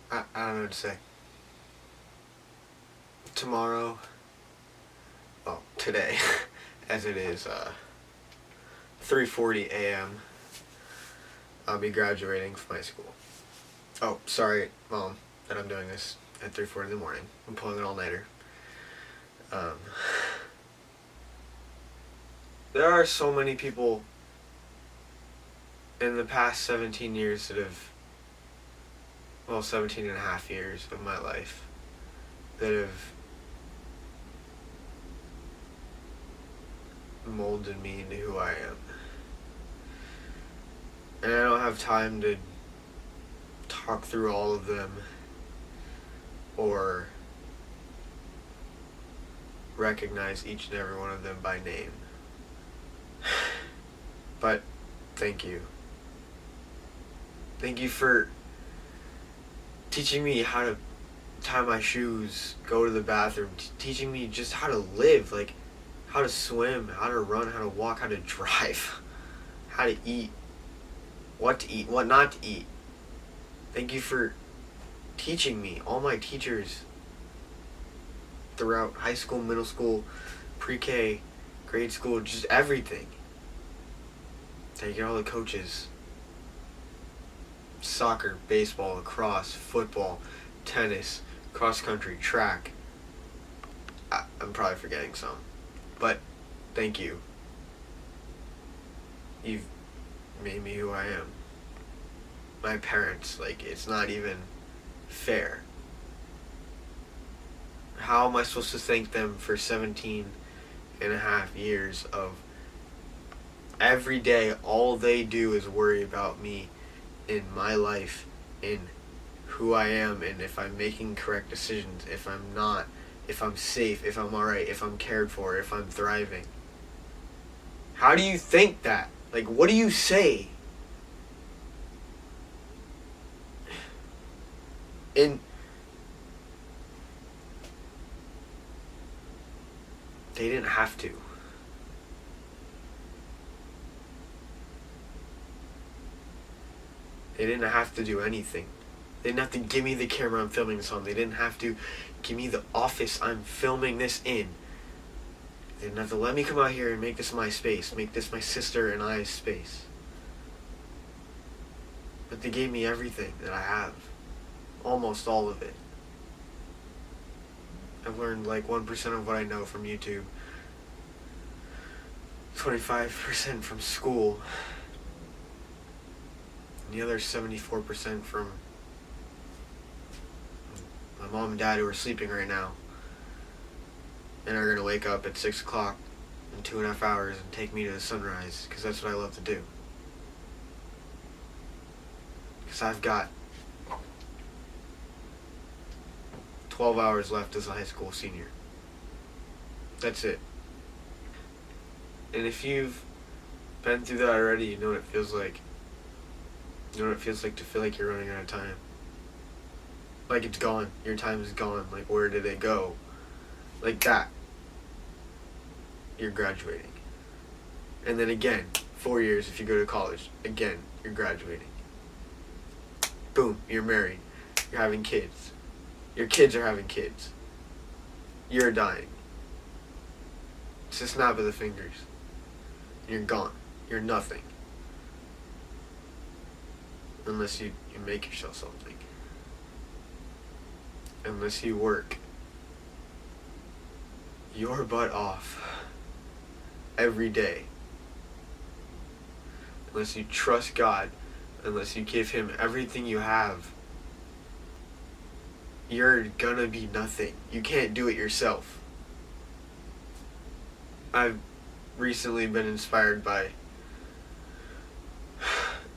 I don't know what to say. Tomorrow, well, today, as it is 3:40 a.m., I'll be graduating from high school. Oh, sorry, Mom, that I'm doing this at 3:40 in the morning. I'm pulling an all-nighter. Um, there are so many people in the past 17 years that have, well, 17 and a half years of my life that have molded me into who I am. And I don't have time to talk through all of them or recognize each and every one of them by name. But thank you. Thank you for teaching me how to tie my shoes, go to the bathroom, teaching me just how to live, like how to swim, how to run, how to walk, how to drive, how to eat, what not to eat. Thank you for teaching me, all my teachers throughout high school, middle school, pre-K, grade school, just everything. Thank you to all the coaches. Soccer, baseball, lacrosse, football, tennis, cross country, track. I'm probably forgetting some. But thank you. You've made me who I am. My parents, like, it's not even fair. How am I supposed to thank them for 17 and a half years of every day all they do is worry about me in my life, in who I am, and if I'm making correct decisions, if I'm not, if I'm safe, if I'm alright, if I'm cared for, if I'm thriving. How do you think that? Like, what do you say? And they didn't have to. They didn't have to do anything. They didn't have to give me the camera I'm filming this on. They didn't have to give me the office I'm filming this in. They didn't have to let me come out here and make this my space, make this my sister and I's space. But they gave me everything that I have. Almost all of it. I've learned like 1% of what I know from YouTube. 25% from school. And the other 74% from my mom and dad who are sleeping right now and are going to wake up at 6 o'clock in 2.5 hours and take me to the sunrise, because that's what I love to do. Because I've got 12 hours left as a high school senior. That's it. And if you've been through that already, you know what it feels like. You know what it feels like to feel like you're running out of time. Like it's gone. Your time is gone. Like, where did it go? Like that. You're graduating. And then again, 4 years if you go to college. Again, you're graduating. Boom, you're married. You're having kids. Your kids are having kids. You're dying. It's a snap of the fingers. You're gone. You're nothing. Unless you make yourself something. Unless you work your butt off every day. Unless you trust God. Unless you give Him everything you have. You're gonna be nothing. You can't do it yourself. I've recently been inspired by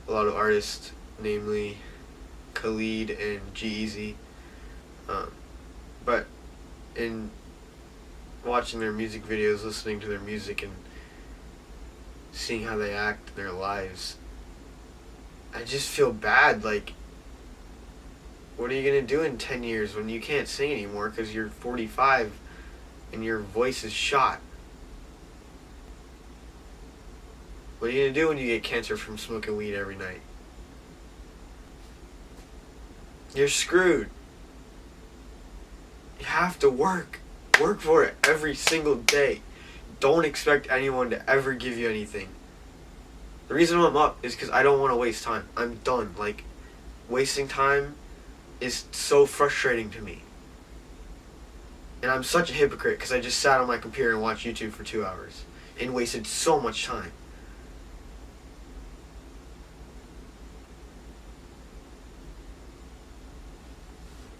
a lot of artists, namely Khalid and G-Eazy. But in watching their music videos, listening to their music, and seeing how they act in their lives, I just feel bad. Like, what are you going to do in 10 years when you can't sing anymore because you're 45 and your voice is shot? What are you going to do when you get cancer from smoking weed every night? you're screwed. You have to work. Work for it every single day. Don't expect anyone to ever give you anything. The reason I'm up is because I don't want to waste time. I'm done. Like, wasting time is so frustrating to me. And I'm such a hypocrite because I just sat on my computer and watched YouTube for 2 hours and wasted so much time.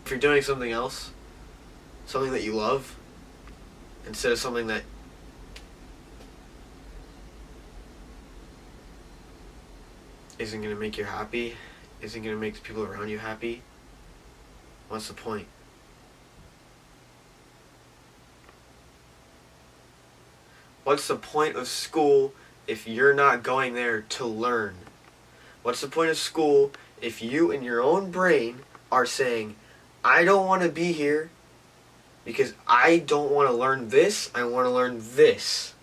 If you're doing something else, something that you love, instead of something that isn't going to make you happy, isn't going to make the people around you happy, what's the point? What's the point of school if you're not going there to learn? What's the point of school if you in your own brain are saying, I don't want to be here because I don't want to learn this, I want to learn this?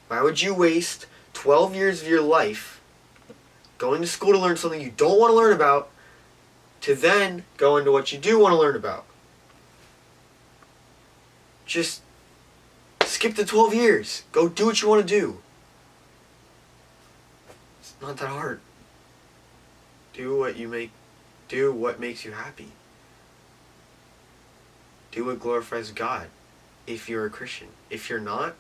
Why would you waste 12 years of your life going to school to learn something you don't want to learn about to then go into what you do want to learn about? Just skip the 12 years. Go do what you want to do. It's not that hard. Do what makes you happy. Do what glorifies God if you're a Christian. If you're not,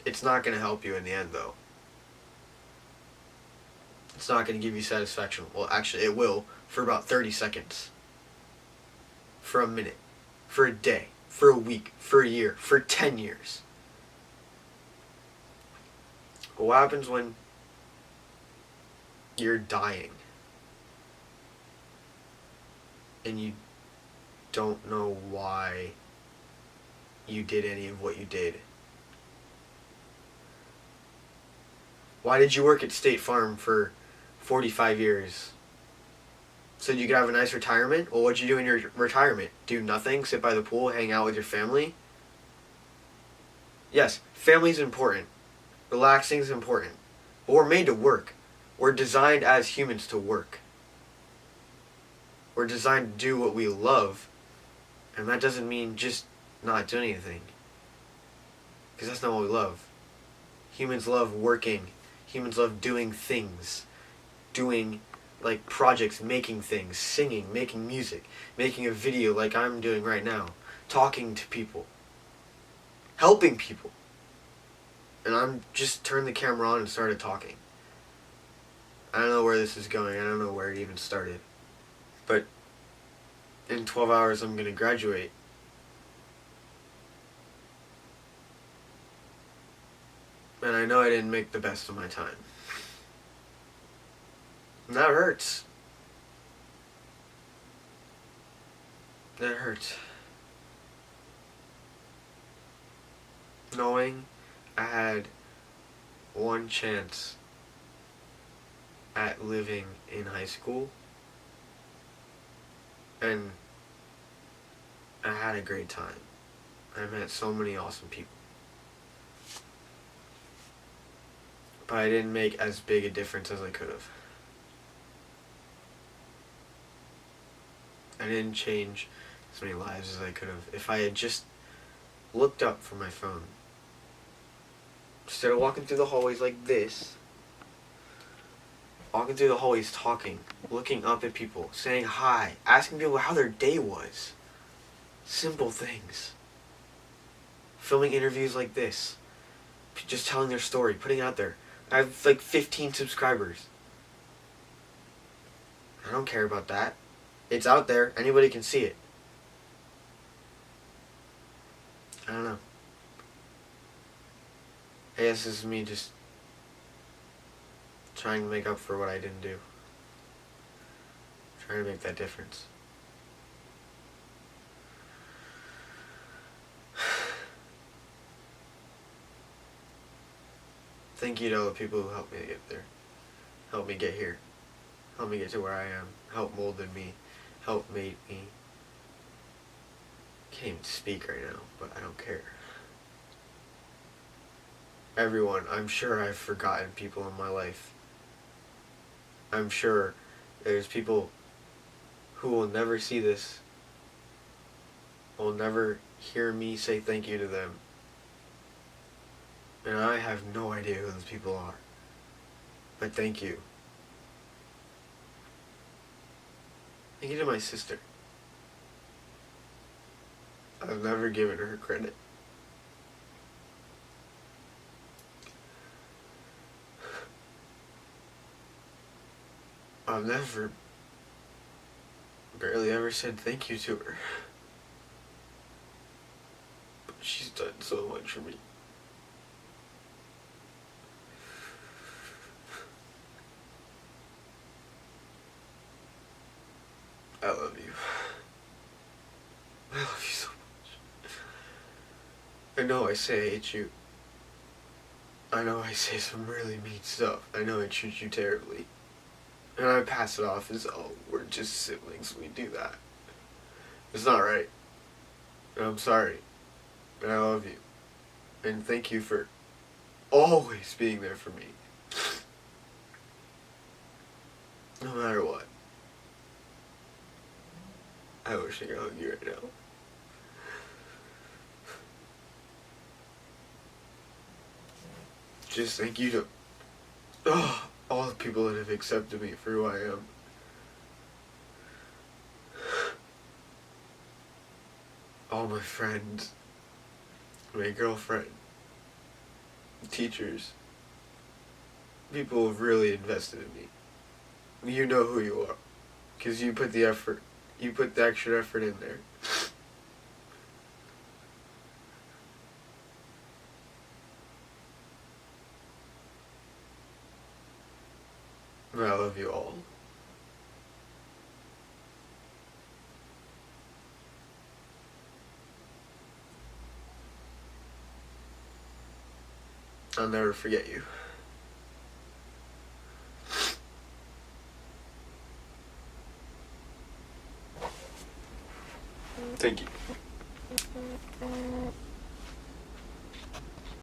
it's not going to help you in the end, though. It's not going to give you satisfaction. Well, actually, it will for about 30 seconds. For a minute. For a day. For a week. For a year. For 10 years. But what happens when you're dying and you don't know why you did any of what you did? Why did you work at State Farm for 45 years? So you could have a nice retirement? Well, what'd you do in your retirement? Do nothing? Sit by the pool? Hang out with your family? Yes, family's important. Relaxing is important. But we're made to work. We're designed as humans to work. We're designed to do what we love. And that doesn't mean just not doing anything. Because that's not what we love. Humans love working. Humans love doing things. Doing, like, projects, making things, singing, making music, making a video like I'm doing right now, talking to people, helping people. And I'm just turned the camera on and started talking. I don't know where this is going. I don't know where it even started. But in 12 hours I'm going to graduate. And I know I didn't make the best of my time. And that hurts. That hurts. Knowing I had one chance at living in high school, and I had a great time. I met so many awesome people. But I didn't make as big a difference as I could have. I didn't change as many lives as I could have. If I had just looked up from my phone, instead of walking through the hallways like this, walking through the hallways talking, looking up at people, saying hi, asking people how their day was. Simple things. Filming interviews like this. Just telling their story, putting it out there. I have like 15 subscribers. I don't care about that. It's out there. Anybody can see it. I don't know. I guess this is me just trying to make up for what I didn't do. Trying to make that difference. Thank you to all the people who helped me get there. Helped me get here. Helped me get to where I am. Helped molded me. Helped made me. Can't even speak right now, but I don't care. Everyone, I'm sure I've forgotten people in my life. I'm sure there's people who will never see this, will never hear me say thank you to them. And I have no idea who those people are. But thank you. Thank you to my sister. I've never given her credit. I've never, barely ever said thank you to her. But she's done so much for me. I love you. I love you so much. I know I say I hate you. I know I say some really mean stuff. I know I treat you terribly. And I pass it off as, oh, we're just siblings, we do that. It's not right. And I'm sorry. And I love you. And thank you for always being there for me. No matter what. I wish I could hug you right now. Just thank you to all the people that have accepted me for who I am. All my friends, my girlfriend, teachers, people who've really invested in me. You know who you are, because you put the effort, you put the extra effort in there. And I love you all. I'll never forget you. Thank you.